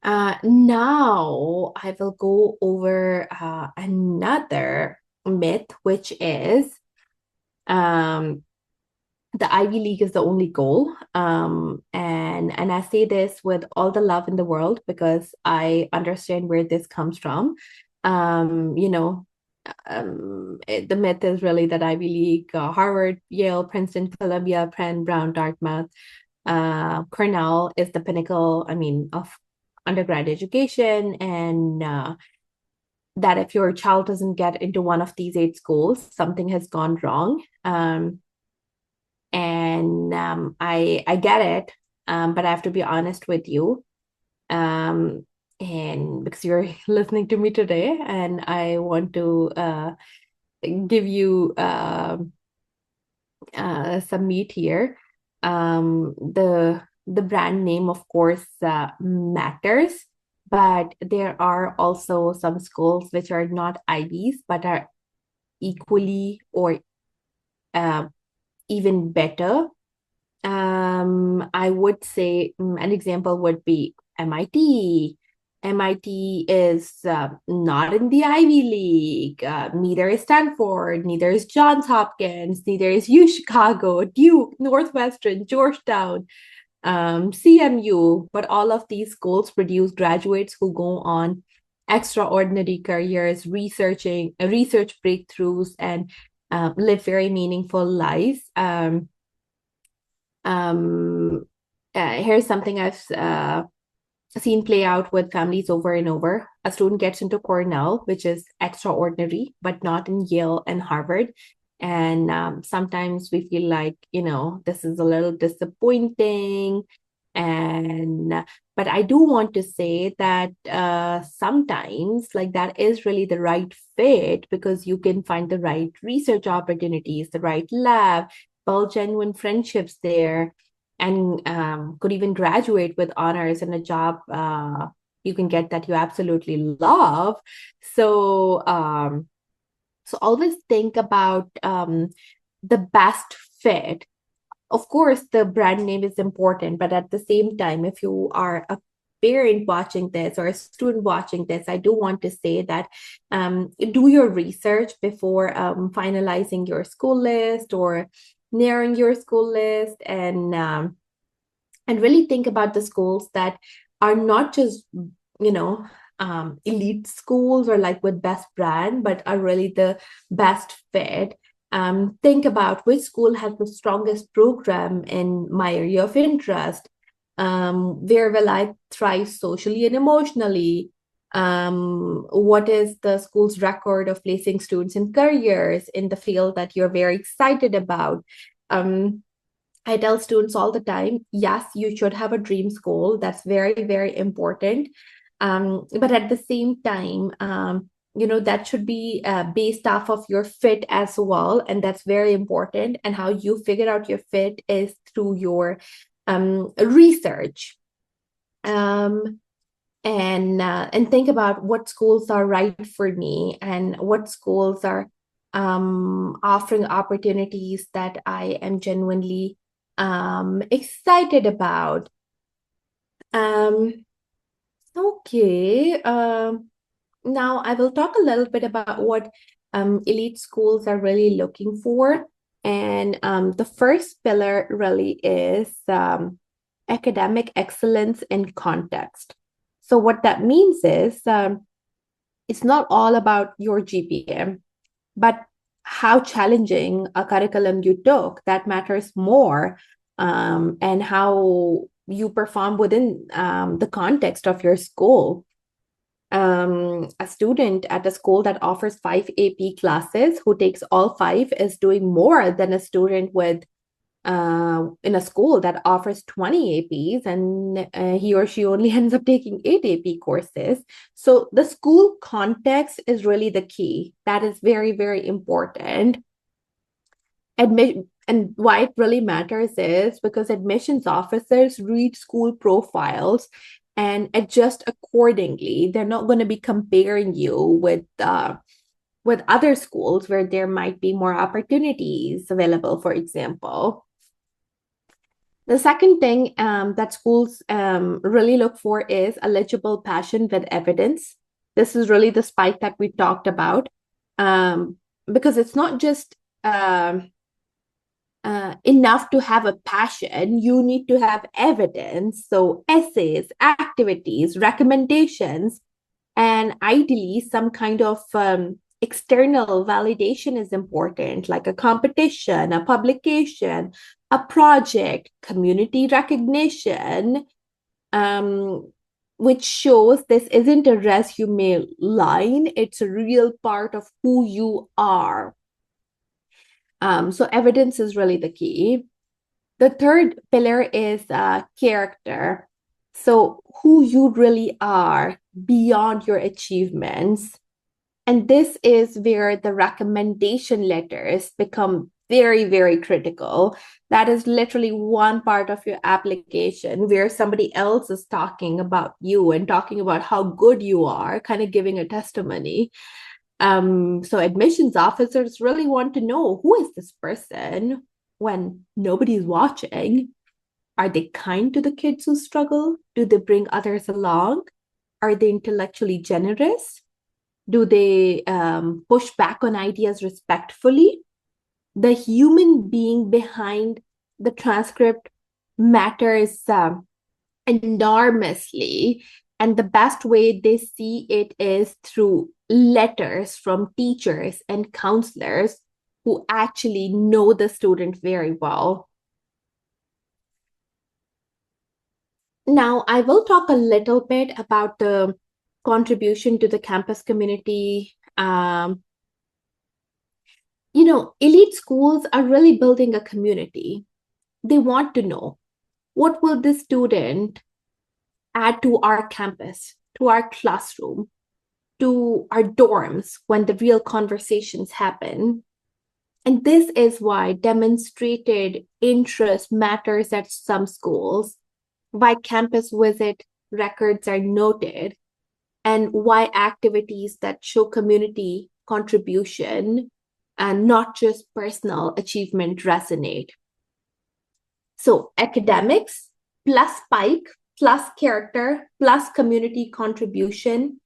Now I will go over another myth, which is um, the Ivy League is the only goal. And I say this with all the love in the world because I understand where this comes from. Um, you know, the myth is really that Ivy League, Harvard, Yale, Princeton, Columbia, Penn, Brown, Dartmouth, Cornell is the pinnacle, I mean, of undergrad education, and that if your child doesn't get into one of these eight schools, something has gone wrong. And I get it, but I have to be honest with you. And because you're listening to me today, and I want to give you some meat here. The brand name, of course, matters, but there are also some schools which are not Ivies but are equally or uh, even better. I would say an example would be MIT. MIT is not in the Ivy League. Neither is Stanford, neither is Johns Hopkins, neither is U Chicago, Duke, Northwestern, Georgetown, CMU. But all of these schools produce graduates who go on extraordinary careers, research breakthroughs, and live very meaningful lives. Here's something I've seen play out with families over and over. A student gets into Cornell, which is extraordinary, but not in Yale and Harvard. And sometimes we feel like, this is a little disappointing. And but I do want to say that sometimes like that is really the right fit because you can find the right research opportunities, the right lab, build genuine friendships there, and could even graduate with honors and a job you can get that you absolutely love. So always think about the best fit. Of course, the brand name is important, but at the same time, if you are a parent watching this or a student watching this, I do want to say that do your research before finalizing your school list or narrowing your school list, and really think about the schools that are not just elite schools or like with best brand, but are really the best fit. Think about which school has the strongest program in my area of interest. Where will I thrive socially and emotionally? What is the school's record of placing students in careers in the field that you're very excited about? I tell students all the time, yes, you should have a dream school. That's very, very important. But at the same time, that should be based off of your fit as well. And that's very important. And how you figure out your fit is through your research. And think about what schools are right for me and what schools are offering opportunities that I am genuinely excited about. Okay. Now I will talk a little bit about what elite schools are really looking for. And the first pillar really is academic excellence in context. So what that means is it's not all about your GPA, but how challenging a curriculum you took that matters more, and how you perform within the context of your school. A student at a school that offers 5 AP classes who takes all five is doing more than a student with in a school that offers 20 APs and he or she only ends up taking 8 AP courses. So the school context is really the key. That is very, very important. And why it really matters is because admissions officers read school profiles and adjust accordingly. They're not going to be comparing you with other schools where there might be more opportunities available, for example. The second thing that schools really look for is a legible passion with evidence. This is really the spike that we talked about, because it's not just enough to have a passion. You need to have evidence. So essays, activities, recommendations, and ideally some kind of external validation is important, like a competition, a publication, a project, community recognition, which shows this isn't a resume line, it's a real part of who you are. So evidence is really the key. The third pillar is character. So who you really are beyond your achievements. And this is where the recommendation letters become very, very critical. That is literally one part of your application where somebody else is talking about you and talking about how good you are, kind of giving a testimony. So admissions officers really want to know, who is this person when nobody's watching? Are they kind to the kids who struggle? Do they bring others along? Are they intellectually generous? Do they push back on ideas respectfully? The human being behind the transcript matters enormously. And the best way they see it is through letters from teachers and counselors who actually know the student very well. Now, I will talk a little bit about the contribution to the campus community. Elite schools are really building a community. They want to know, what will this student add to our campus, to our classroom, to our dorms when the real conversations happen? And this is why demonstrated interest matters at some schools, why campus visit records are noted, and why activities that show community contribution and not just personal achievement resonate. So academics plus spike plus character plus community contribution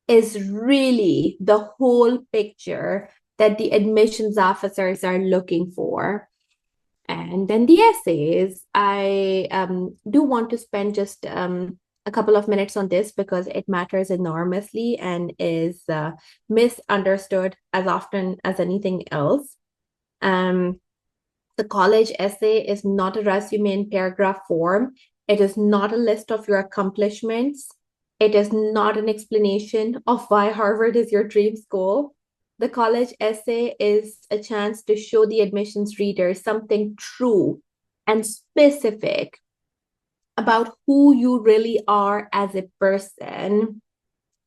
is really the whole picture that the admissions officers are looking for. And then the essays, I do want to spend just a couple of minutes on this because it matters enormously and is misunderstood as often as anything else. The college essay is not a resume in paragraph form. It is not a list of your accomplishments. It is not an explanation of why Harvard is your dream school. The college essay is a chance to show the admissions reader something true and specific about who you really are as a person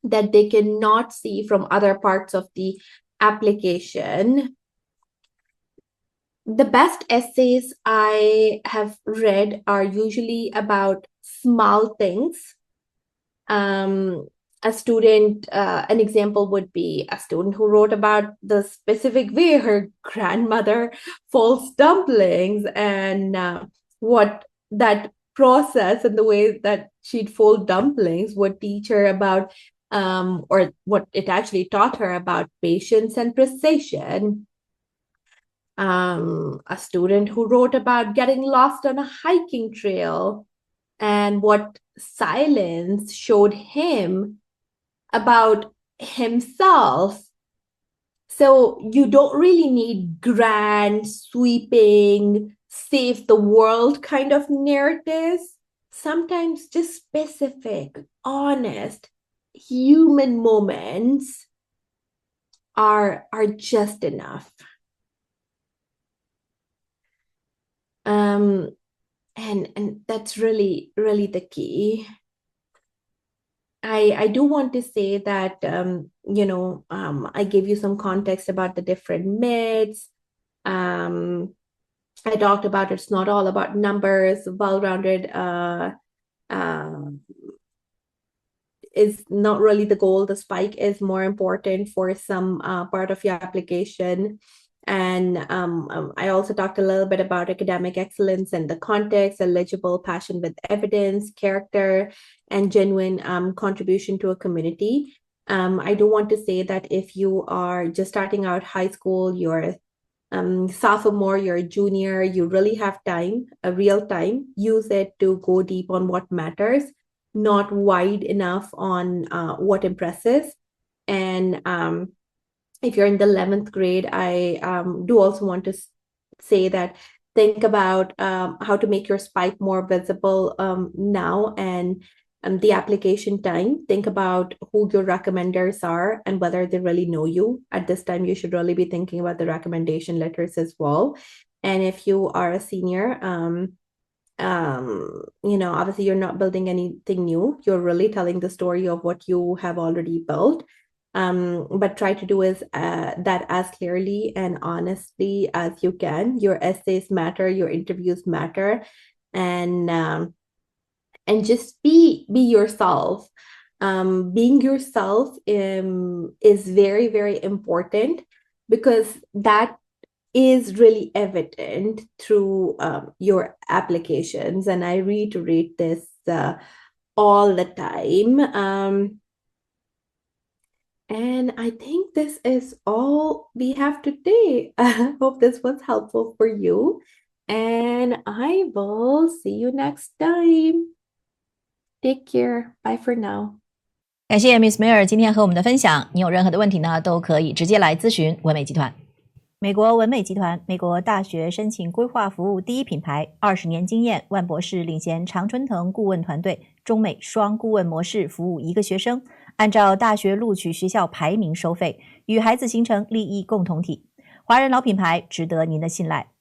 that they cannot see from other parts of the application. The best essays I have read are usually about small things. A student, an example would be a student who wrote about the specific way her grandmother folds dumplings and what that process and the way that she'd fold dumplings would teach her about, or what it actually taught her about patience and precision. A student who wrote about getting lost on a hiking trail and what silence showed him about himself. So you don't really need grand, sweeping, save the world kind of narratives. Sometimes just specific, honest, human moments are just enough. And that's really, really the key. I do want to say that, I gave you some context about the different myths. I talked about it's not all about numbers, well-rounded is not really the goal. The spike is more important for some part of your application. And I also talked a little bit about academic excellence and the context, eligible, passion with evidence, character, and genuine contribution to a community. I do want to say that if you are just starting out high school, you're sophomore, you're a junior, you really have time, a real time. Use it to go deep on what matters, not wide enough on what impresses. And if you're in the 11th grade, I do also want to say that think about how to make your spike more visible now and the application time. Think about who your recommenders are and whether they really know you. At this time, you should really be thinking about the recommendation letters as well. And if you are a senior, obviously you're not building anything new. You're really telling the story of what you have already built. But try to do that as clearly and honestly as you can. Your essays matter, your interviews matter, and just be yourself. Being yourself is very, very important because that is really evident through your applications. And I reiterate this all the time. And I think this is all we have today. I hope this was helpful for you. And I will see you next time. Take care. Bye for now. 感谢 Miss 梅尔今天和我们的分享。你有任何的问题呢，都可以直接来咨询文美集团。美国文美集团，美国大学申请规划服务第一品牌，20年经验，万博士领衔常春藤顾问团队，中美双顾问模式服务一个学生，按照大学录取学校排名收费，与孩子形成利益共同体。华人老品牌，值得您的信赖。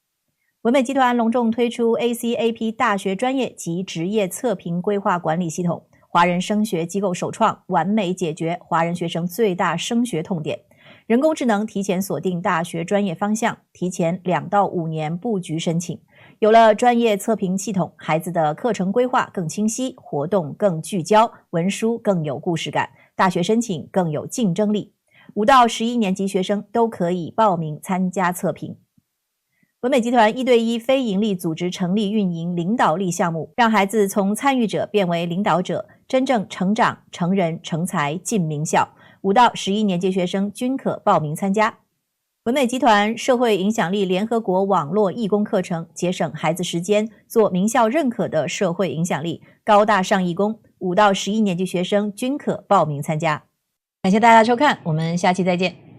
文美集团隆重推出 ACAP 大学专业及职业测评规划管理系统，华人升学机构首创，完美解决华人学生最大升学痛点。人工智能提前锁定大学专业方向，提前2到5年布局申请。有了专业测评系统，孩子的课程规划更清晰，活动更聚焦，文书更有故事感，大学申请更有竞争力。5到11年级学生都可以报名参加测评。文美集团1对1非营利组织成立运营领导力项目，让孩子从参与者变为领导者，真正成长、成人、成才进名校。5到11年级学生均可报名参加。文美集团社会影响力联合国网络义工课程，节省孩子时间，做名校认可的社会影响力，高大上义工。5到11年级学生均可报名参加。感谢大家收看，我们下期再见。